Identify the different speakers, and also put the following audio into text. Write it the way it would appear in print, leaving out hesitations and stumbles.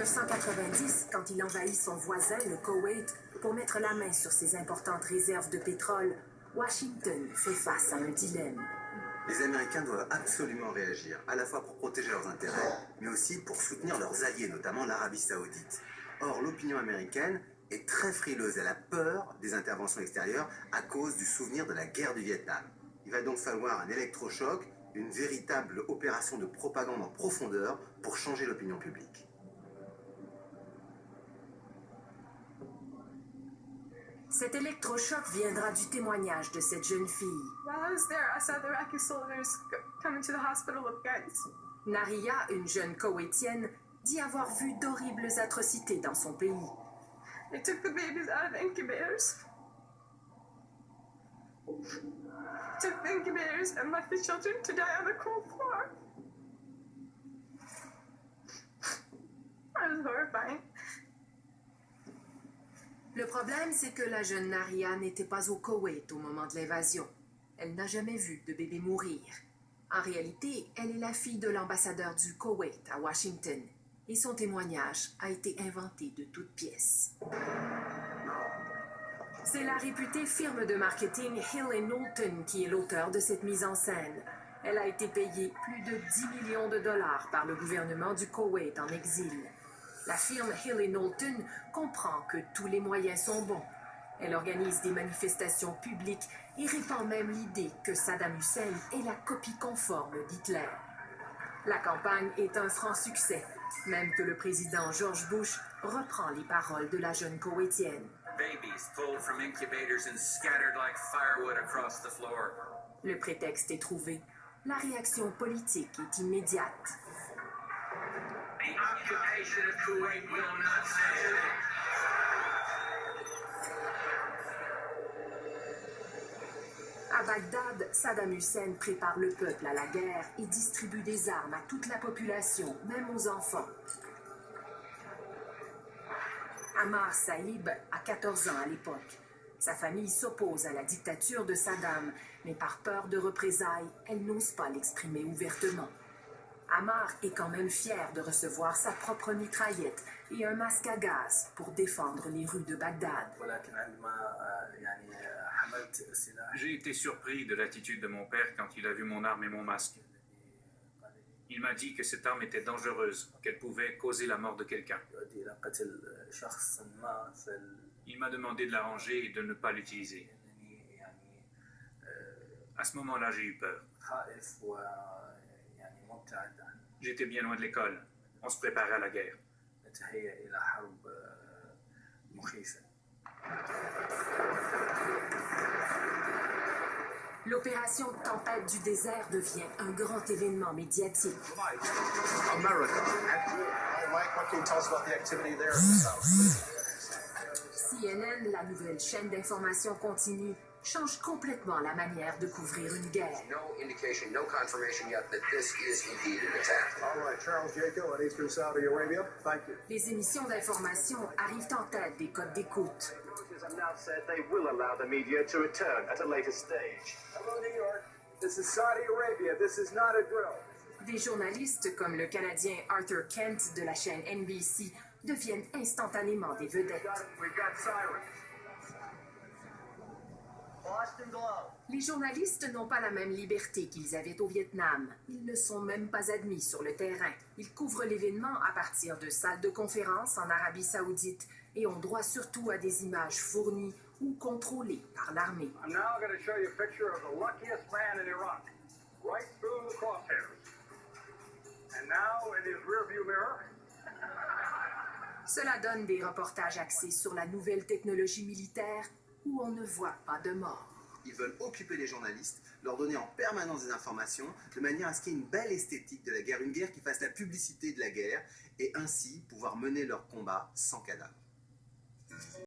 Speaker 1: 1990, quand il envahit son voisin, le Koweït, pour mettre la main sur ses importantes réserves de pétrole, Washington fait face à un dilemme.
Speaker 2: Les Américains doivent absolument réagir, à la fois pour protéger leurs intérêts, mais aussi pour soutenir leurs alliés, notamment l'Arabie Saoudite. Or, l'opinion américaine est très frileuse, elle a peur des interventions extérieures à cause du souvenir de la guerre du Vietnam. Il va donc falloir un électrochoc, une véritable opération de propagande en profondeur pour changer l'opinion publique.
Speaker 1: Cet électrochoc viendra du témoignage de cette jeune fille.
Speaker 3: While I was there, I saw the Iraqi soldiers coming to the hospital with guns.
Speaker 1: Naria, une jeune Koweïtienne, dit avoir vu d'horribles atrocités dans son pays.
Speaker 3: They took the babies out of the incubators. Took the incubators and left the children to die on the cold floor. It was horrifying.
Speaker 1: Le problème, c'est que la jeune Naria n'était pas au Koweït au moment de l'invasion. Elle n'a jamais vu de bébé mourir. En réalité, elle est la fille de l'ambassadeur du Koweït à Washington, et son témoignage a été inventé de toutes pièces. C'est la réputée firme de marketing Hill & Knowlton qui est l'auteur de cette mise en scène. Elle a été payée plus de 10 millions de dollars par le gouvernement du Koweït en exil. La firme Hill & Knowlton comprend que tous les moyens sont bons. Elle organise des manifestations publiques et répand même l'idée que Saddam Hussein est la copie conforme d'Hitler. La campagne est un franc succès, même que le président George Bush reprend les paroles de la jeune Koweïtienne. Le prétexte est trouvé. La réaction politique est immédiate. À Bagdad, Saddam Hussein prépare le peuple à la guerre et distribue des armes à toute la population, même aux enfants. Ammar Saïb a 14 ans à l'époque. Sa famille s'oppose à la dictature de Saddam, mais par peur de représailles, elle n'ose pas l'exprimer ouvertement. Ammar est quand même fier de recevoir sa propre mitraillette et un masque à gaz pour défendre les rues de Bagdad.
Speaker 4: J'ai été surpris de l'attitude de mon père quand il a vu mon arme et mon masque. Il m'a dit que cette arme était dangereuse, qu'elle pouvait causer la mort de quelqu'un. Il m'a demandé de la ranger et de ne pas l'utiliser. À ce moment-là, j'ai eu peur. J'étais bien loin de l'école. On se préparait à la guerre.
Speaker 1: L'opération Tempête du désert devient un grand événement médiatique. CNN, la nouvelle chaîne d'information continue, change complètement la manière de couvrir une guerre. Les émissions d'information arrivent en tête des codes d'écoute. Des journalistes comme le Canadien Arthur Kent de la chaîne NBC deviennent instantanément des vedettes. Les journalistes n'ont pas la même liberté qu'ils avaient au Vietnam. Ils ne sont même pas admis sur le terrain. Ils couvrent l'événement à partir de salles de conférence en Arabie Saoudite et ont droit surtout à des images fournies ou contrôlées par l'armée. Cela donne des reportages axés sur la nouvelle technologie militaire où on ne voit pas de mort.
Speaker 2: Ils veulent occuper les journalistes, leur donner en permanence des informations, de manière à ce qu'il y ait une belle esthétique de la guerre, une guerre qui fasse la publicité de la guerre, et ainsi pouvoir mener leur combat sans cadavre.